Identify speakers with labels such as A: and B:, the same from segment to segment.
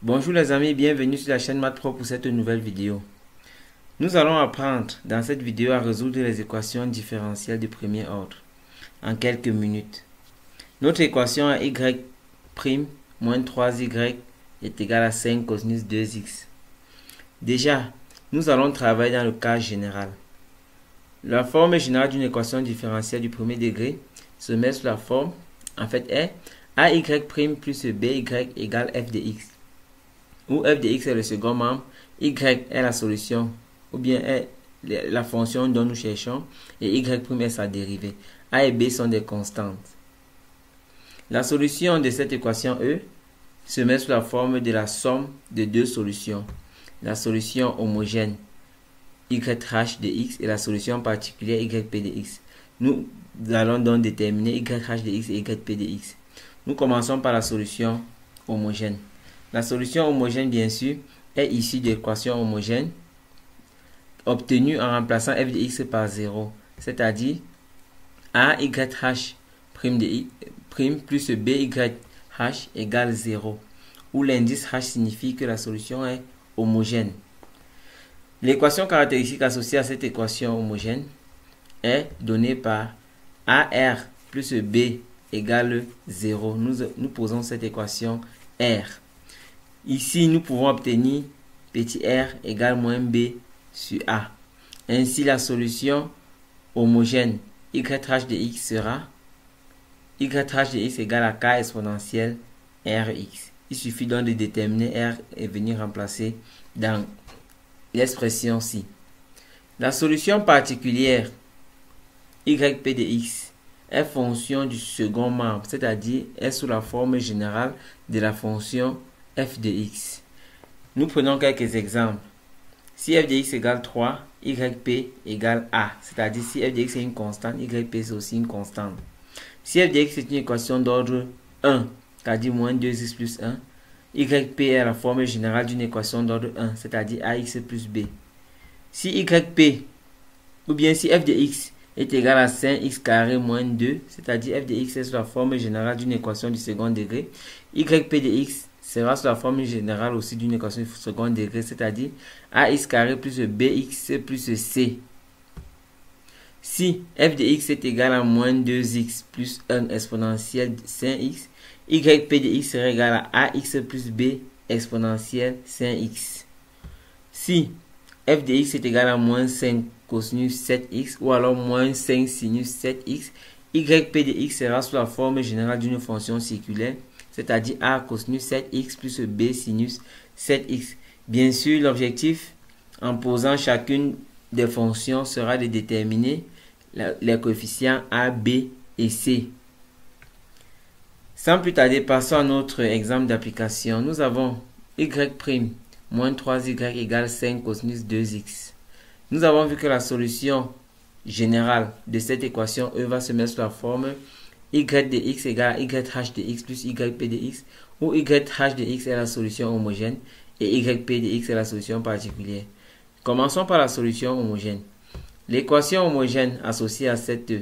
A: Bonjour les amis, bienvenue sur la chaîne MathPro pour cette nouvelle vidéo. Nous allons apprendre dans cette vidéo à résoudre les équations différentielles de premier ordre en quelques minutes. Notre équation à y' moins 3y est égale à 5 cosinus 2x. Déjà, nous allons travailler dans le cas général. La forme générale d'une équation différentielle du premier degré se met sous la forme, est AY' plus BY égale f de x, où f de x est le second membre, y est la solution, ou bien est la fonction dont nous cherchons, et y' est sa dérivée. A et b sont des constantes. La solution de cette équation E se met sous la forme de la somme de deux solutions. La solution homogène YH de x et la solution particulière YP de x. Nous allons donc déterminer YH de x et YP de x. Nous commençons par la solution homogène. La solution homogène, bien sûr, est issue de l'équation homogène obtenue en remplaçant f de x par 0, c'est-à-dire AYH' de x plus BYH égale 0, où l'indice h signifie que la solution est homogène. L'équation caractéristique associée à cette équation homogène est donnée par AR plus B égale 0. Nous posons cette équation R. Ici, nous pouvons obtenir petit r égale moins b sur a. Ainsi, la solution homogène YH de x sera YH de x égale à k exponentielle Rx. Il suffit donc de déterminer R et venir remplacer dans l'expression ci. La solution particulière YP de x est fonction du second membre, c'est-à-dire est sous la forme générale de la fonction f de x. Nous prenons quelques exemples. Si f de x égale 3, yp égale a, c'est-à-dire si f de x est une constante, yp c'est aussi une constante. Si f de x est une équation d'ordre 1, c'est-à-dire moins 2x plus 1, yp est la forme générale d'une équation d'ordre 1, c'est-à-dire ax plus b. Si yp, ou bien si f de x est égal à 5x carré moins 2, c'est-à-dire f de x est sous la forme générale d'une équation du second degré, yp de x sera sous la forme générale aussi d'une équation du second degré, c'est-à-dire ax carré plus bx plus c. Si f de x est égal à moins 2x plus 1 exponentielle 5x, yp de x sera égal à ax plus b exponentielle 5x. Si f de x est égal à moins 5 cosinus 7x ou alors moins 5 sinus 7x, yp de x sera sous la forme générale d'une fonction circulaire, c'est-à-dire a cosinus 7x plus b sinus 7x. Bien sûr, l'objectif en posant chacune des fonctions sera de déterminer les coefficients a, b et c. Sans plus tarder, passons à notre exemple d'application. Nous avons y' moins 3y égale 5 cosinus 2x. Nous avons vu que la solution générale de cette équation E va se mettre sous la forme y de x égale à YH de x plus YP de x, où YH de x est la solution homogène et YP de x est la solution particulière. Commençons par la solution homogène. L'équation homogène associée à cette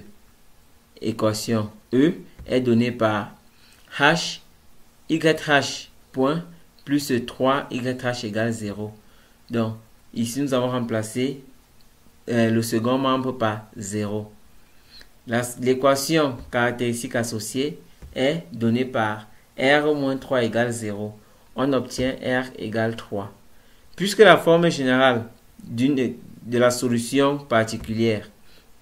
A: équation E est donnée par h YH point plus 3 YH égale 0. Donc, ici nous avons remplacé le second membre par 0. L'équation caractéristique associée est donnée par R moins 3 égale 0. On obtient R égale 3. Puisque la forme générale de la solution particulière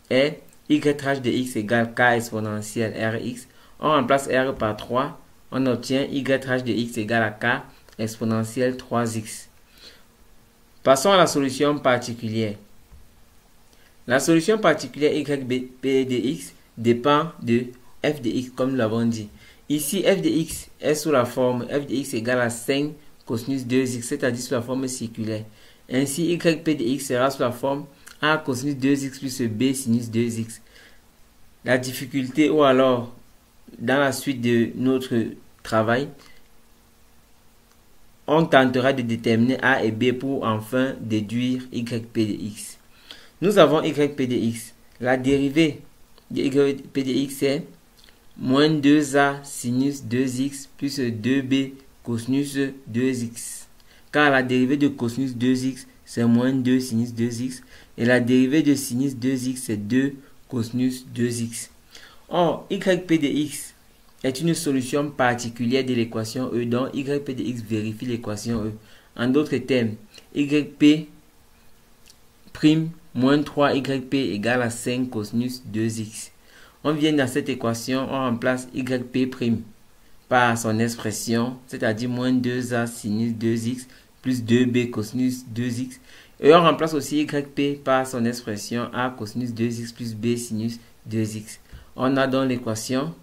A: est YH de x égale k exponentielle Rx, on remplace R par 3, on obtient YH de x égale à k exponentielle 3x. Passons à la solution particulière. La solution particulière YP de x dépend de f de x comme nous l'avons dit. Ici, f de x est sous la forme f de x égale à 5 cosinus 2x, c'est-à-dire sous la forme circulaire. Ainsi, yp de x sera sous la forme a cosinus 2x plus b sinus 2x. La difficulté, ou alors dans la suite de notre travail, on tentera de déterminer a et b pour enfin déduire yp de x. Nous avons yp de x. La dérivée de yp de x est moins 2a sinus 2x plus 2b cosinus 2x. Car la dérivée de cosinus 2x, c'est moins 2 sinus 2x. Et la dérivée de sinus 2x, c'est 2 cosinus 2x. Or, yp de x est une solution particulière de l'équation E, donc yp de x vérifie l'équation E. En d'autres termes, yp prime moins 3yp égale à 5 cosinus 2x. On vient dans cette équation, on remplace yp prime par son expression, c'est-à-dire moins 2a sinus 2x plus 2b cosinus 2x. Et on remplace aussi yp par son expression a cosinus 2x plus b sinus 2x. On a donc l'équation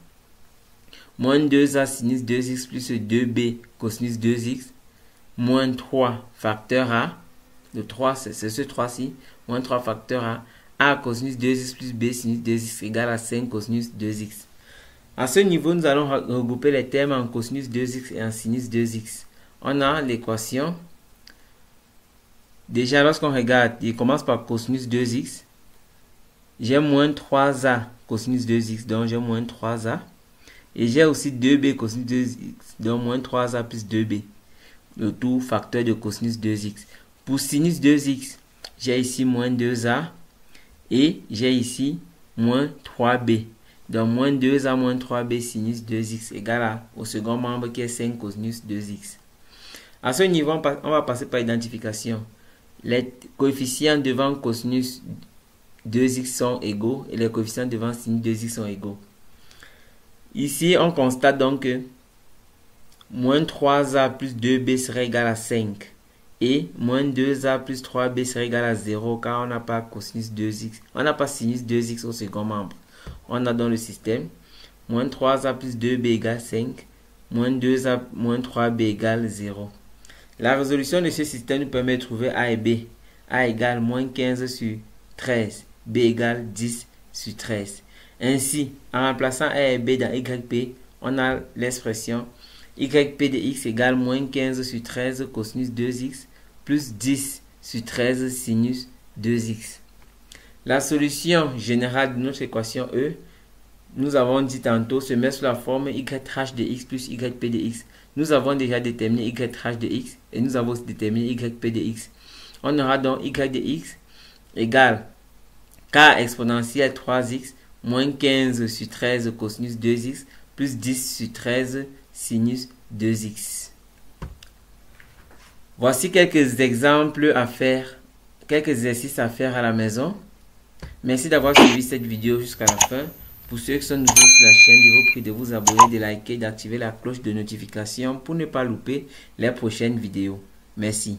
A: moins 2a sinus 2x plus 2b cosinus 2x moins 3 facteur a. Le 3, c'est ce 3-ci. Moins 3 facteur a cosinus 2x plus b sinus 2x égale à 5 cosinus 2x. À ce niveau, nous allons regrouper les termes en cosinus 2x et en sinus 2x. On a l'équation. Déjà, lorsqu'on regarde, il commence par cosinus 2x. J'ai moins 3a cosinus 2x, donc j'ai moins 3a. Et j'ai aussi 2b cosinus 2x, donc moins 3a plus 2b. Le tout facteur de cosinus 2x. Pour sinus 2x, j'ai ici moins 2a et j'ai ici moins 3b. Donc moins 2a moins 3b sinus 2x égale au second membre qui est 5 cosinus 2x. À ce niveau, on va passer par identification. Les coefficients devant cosinus 2x sont égaux et les coefficients devant sinus 2x sont égaux. Ici, on constate donc que moins 3a plus 2b serait égal à 5. Et moins 2a plus 3b serait égal à 0 car on n'a pas cosinus 2x. On n'a pas sinus 2x au second membre. On a dans le système moins 3a plus 2b égale 5. Moins 2a moins 3b égale 0. La résolution de ce système nous permet de trouver a et b. A égale moins 15 sur 13. B égale 10 sur 13. Ainsi, en remplaçant a et b dans yp, on a l'expression yp de x égale moins 15 sur 13 cosinus 2x plus 10 sur 13 sinus 2x. La solution générale de notre équation E, nous avons dit tantôt, se met sous la forme yh de x plus yp de x. Nous avons déjà déterminé yh de x et nous avons déterminé yp de x. On aura donc y de x égale k exponentielle 3x moins 15 sur 13 cosinus 2x plus 10 sur 13 sinus 2x. Voici quelques exemples à faire, quelques exercices à faire à la maison. Merci d'avoir suivi cette vidéo jusqu'à la fin. Pour ceux qui sont nouveaux sur la chaîne, je vous prie de vous abonner, de liker, d'activer la cloche de notification pour ne pas louper les prochaines vidéos. Merci.